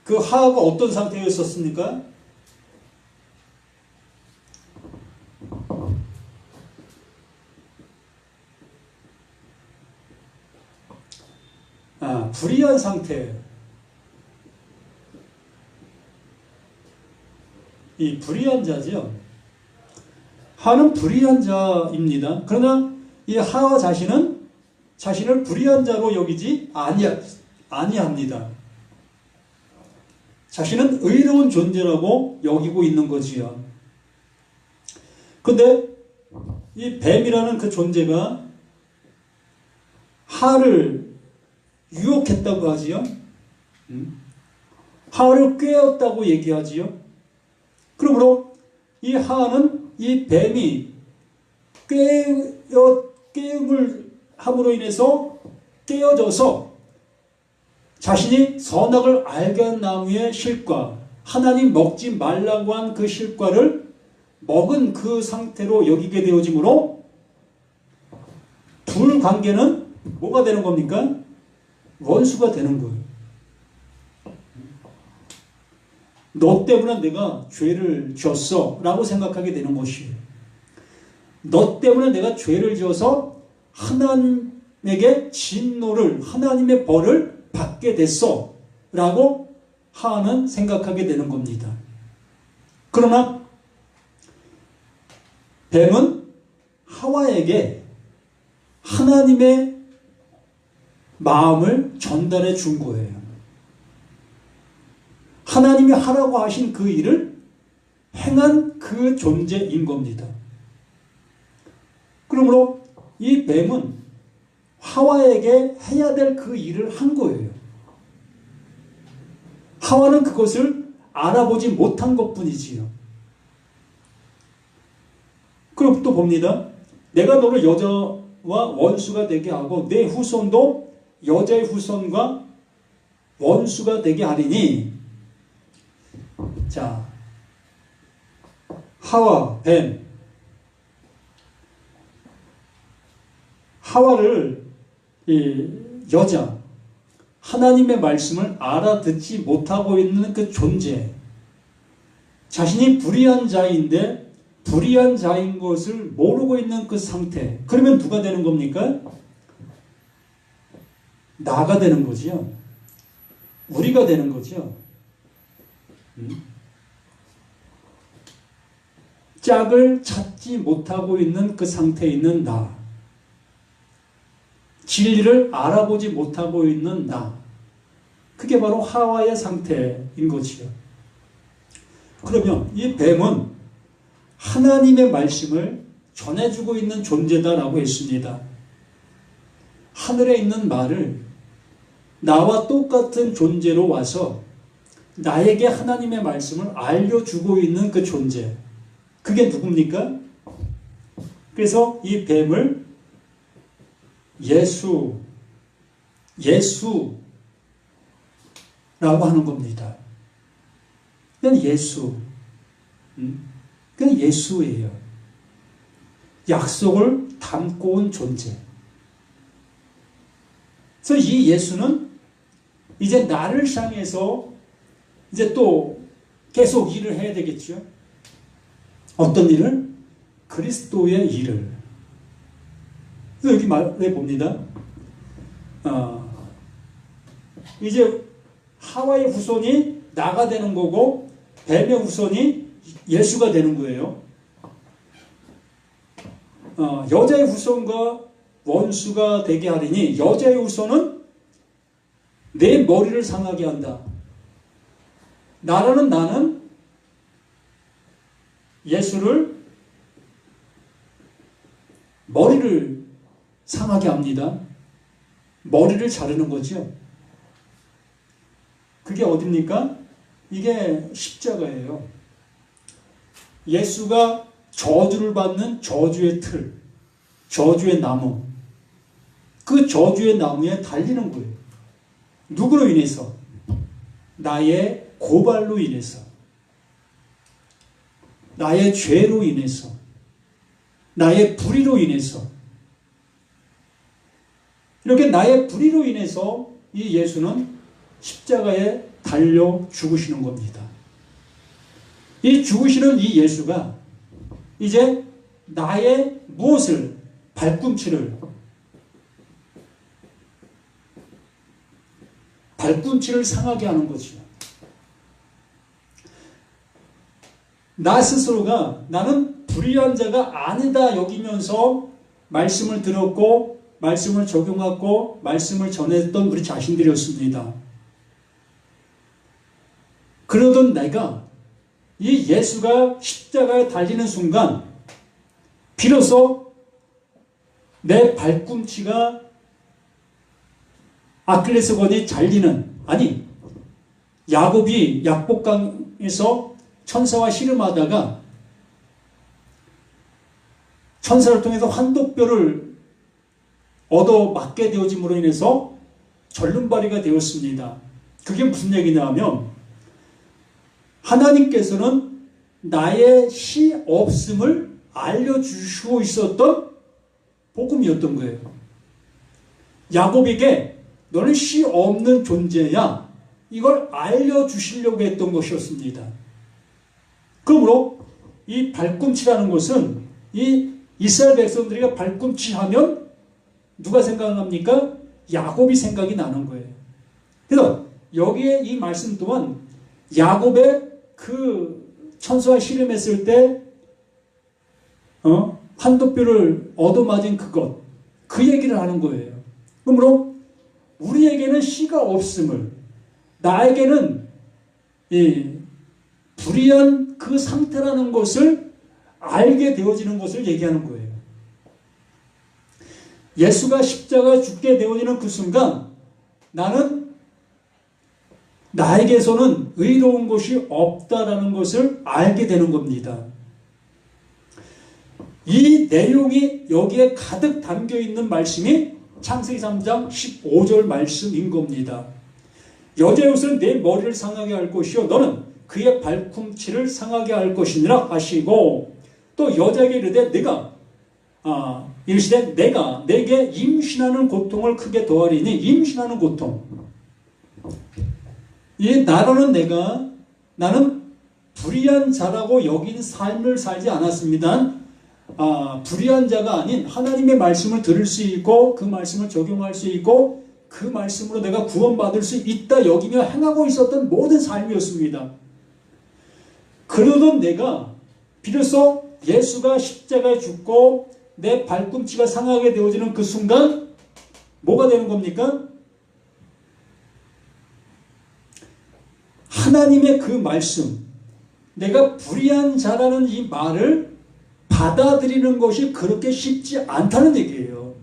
그 하와가 어떤 상태였었습니까? 불의한 상태예요. 이 불의한 자지요. 하와는 불의한 자입니다. 그러나 이 하와 자신은 자신을 불의한 자로 여기지 아니합니다. 자신은 의로운 존재라고 여기고 있는 거지요. 근데 이 뱀이라는 그 존재가 하와를 유혹했다고 하지요. 하와를 꾀었다고 얘기하지요. 그러므로 이 하와는 이 뱀이 깨움을 함으로 인해서 깨어져서 자신이 선악을 알게 한 나무의 실과, 하나님 먹지 말라고 한 그 실과를 먹은 그 상태로 여기게 되어지므로 둘 관계는 뭐가 되는 겁니까? 원수가 되는 거예요. 너 때문에 내가 죄를 지었어 라고 생각하게 되는 것이에요. 너 때문에 내가 죄를 지어서 하나님에게 진노를, 하나님의 벌을 받게 됐어 라고 하와는 생각하게 되는 겁니다. 그러나 뱀은 하와에게 하나님의 마음을 전달해 준 거예요. 하나님이 하라고 하신 그 일을 행한 그 존재인 겁니다. 그러므로 이 뱀은 하와에게 해야 될 그 일을 한 거예요. 하와는 그것을 알아보지 못한 것뿐이지요. 그럼 또 봅니다. 내가 너를 여자와 원수가 되게 하고 내 후손도 여자의 후손과 원수가 되게 하리니. 자, 하와, 뱀. 하와를 이 여자, 하나님의 말씀을 알아듣지 못하고 있는 그 존재, 자신이 불의한 자인데 불의한 자인 것을 모르고 있는 그 상태. 그러면 누가 되는 겁니까? 나가 되는 거지요. 우리가 되는 거죠. 짝을 찾지 못하고 있는 그 상태에 있는 나. 진리를 알아보지 못하고 있는 나. 그게 바로 하와의 상태인 거지요. 그러면 이 뱀은 하나님의 말씀을 전해주고 있는 존재다라고 했습니다. 하늘에 있는 말을 나와 똑같은 존재로 와서 나에게 하나님의 말씀을 알려주고 있는 그 존재. 그게 누굽니까? 그래서 이 뱀을 예수라고 하는 겁니다. 그냥 예수. 그냥 예수예요. 약속을 담고 온 존재. 그래서 이 예수는 이제 나를 향해서 이제 또 계속 일을 해야 되겠죠. 어떤 일을? 그리스도의 일을. 그래서 여기 말해 봅니다. 이제 하와의 후손이 나가 되는 거고 뱀의 후손이 예수가 되는 거예요. 여자의 후손과 원수가 되게 하리니 여자의 후손은 내 머리를 상하게 한다. 나는 예수를 머리를 상하게 합니다. 머리를 자르는 거죠. 그게 어딥니까? 이게 십자가예요. 예수가 저주를 받는 저주의 틀, 저주의 나무, 그 저주의 나무에 달리는 거예요. 누구로 인해서? 나의 고발로 인해서, 나의 죄로 인해서, 나의 불의로 인해서. 이렇게 나의 불의로 인해서 이 예수는 십자가에 달려 죽으시는 겁니다. 이 죽으시는 이 예수가 이제 나의 무엇을? 발꿈치를 상하게 하는 거죠. 나 스스로가 나는 불의한 자가 아니다 여기면서 말씀을 들었고 말씀을 적용하고 말씀을 전했던 우리 자신들이었습니다. 그러던 내가 이 예수가 십자가에 달리는 순간 비로소 내 발꿈치가 아킬레스건이 잘리는, 아니 야곱이 약복강에서 천사와 씨름하다가 천사를 통해서 환도뼈를 얻어맞게 되어짐으로 인해서 절름발이가 되었습니다. 그게 무슨 얘기냐 하면 하나님께서는 나의 씨 없음을 알려주시고 있었던 복음이었던 거예요. 야곱에게 너는 씨 없는 존재야, 이걸 알려주시려고 했던 것이었습니다. 그러므로 이 발꿈치라는 것은 이 이스라엘 백성들이 발꿈치하면 누가 생각납니까? 야곱이 생각이 나는 거예요. 그래서 여기에 이 말씀 또한 야곱의 그 천사와 씨름했을 때 환도뼈를 얻어맞은 그것, 그 얘기를 하는 거예요. 그러므로 우리에게는 씨가 없음을, 나에게는 이 불의한 그 상태라는 것을 알게 되어지는 것을 얘기하는 거예요. 예수가 십자가에 죽게 되어지는 그 순간 나는 나에게서는 의로운 것이 없다라는 것을 알게 되는 겁니다. 이 내용이 여기에 가득 담겨있는 말씀이 창세기 3장 15절 말씀인 겁니다. 여자의 옷은 내 머리를 상하게 할 것이요 너는 그의 발꿈치를 상하게 할 것이니라 하시고, 또 여자에게 이르되 이르시되 내가 내게 임신하는 고통을 크게 더하리니, 임신하는 고통, 이 나는 불의한 자라고 여긴 삶을 살지 않았습니다. 불의한 자가 아닌 하나님의 말씀을 들을 수 있고 그 말씀을 적용할 수 있고 그 말씀으로 내가 구원받을 수 있다 여기며 행하고 있었던 모든 삶이었습니다. 그러던 내가 비로소 예수가 십자가에 죽고 내 발꿈치가 상하게 되어지는 그 순간 뭐가 되는 겁니까? 하나님의 그 말씀, 내가 불의한 자라는 이 말을 받아들이는 것이 그렇게 쉽지 않다는 얘기예요.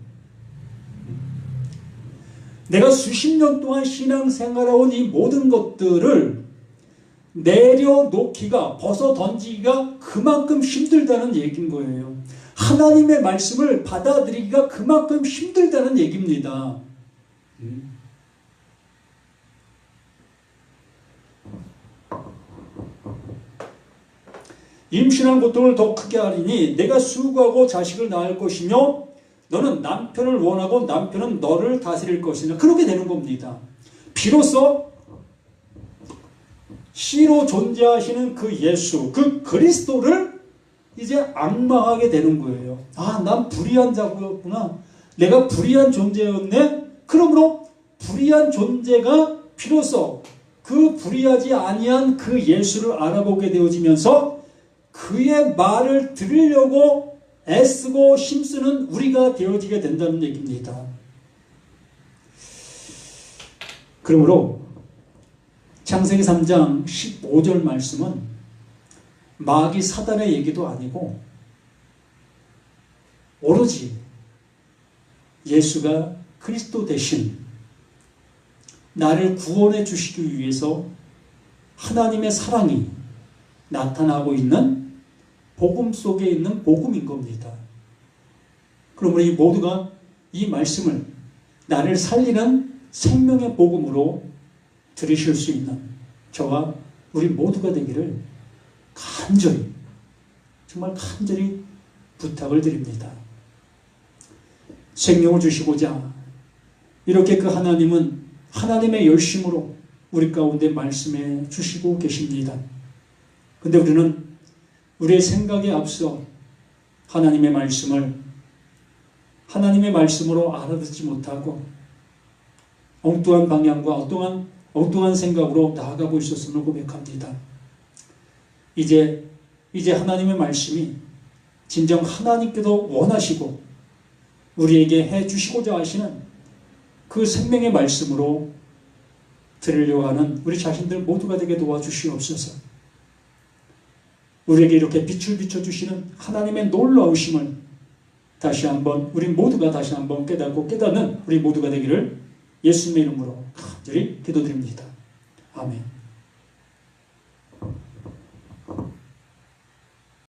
내가 수십 년 동안 신앙생활해온 이 모든 것들을 내려놓기가, 벗어던지기가 그만큼 힘들다는 얘기인 거예요. 하나님의 말씀을 받아들이기가 그만큼 힘들다는 얘기입니다. 임신한 고통을 더 크게 하리니 내가 수고하고 자식을 낳을 것이며 너는 남편을 원하고 남편은 너를 다스릴 것이냐. 그렇게 되는 겁니다. 비로소 씨로 존재하시는 그 예수, 그 그리스도를 이제 앙망하게 되는 거예요. 난 불의한 자구나. 내가 불의한 존재였네. 그러므로 불의한 존재가 비로소 그 불의하지 아니한 그 예수를 알아보게 되어지면서 그의 말을 들으려고 애쓰고 힘쓰는 우리가 되어지게 된다는 얘기입니다. 그러므로 창세기 3장 15절 말씀은 마귀 사단의 얘기도 아니고 오로지 예수가 그리스도 대신 나를 구원해 주시기 위해서 하나님의 사랑이 나타나고 있는 복음 속에 있는 복음인 겁니다. 그러므로 이 모두가 이 말씀을 나를 살리는 생명의 복음으로 들으실 수 있는 저와 우리 모두가 되기를 간절히, 정말 간절히 부탁을 드립니다. 생명을 주시고자 이렇게 그 하나님은 하나님의 열심으로 우리 가운데 말씀해 주시고 계십니다. 근데 우리는 우리의 생각에 앞서 하나님의 말씀을 하나님의 말씀으로 알아듣지 못하고 엉뚱한 방향과 엉뚱한 생각으로 나아가고 있었음을 고백합니다. 이제 하나님의 말씀이 진정 하나님께도 원하시고 우리에게 해주시고자 하시는 그 생명의 말씀으로 들으려고 하는 우리 자신들 모두가 되게 도와주시옵소서. 우리에게 이렇게 빛을 비춰주시는 하나님의 놀라우심을 다시 한번 우리 모두가 다시 한번 깨닫고 깨닫는 우리 모두가 되기를 예수님의 이름으로 간절히 기도드립니다. 아멘.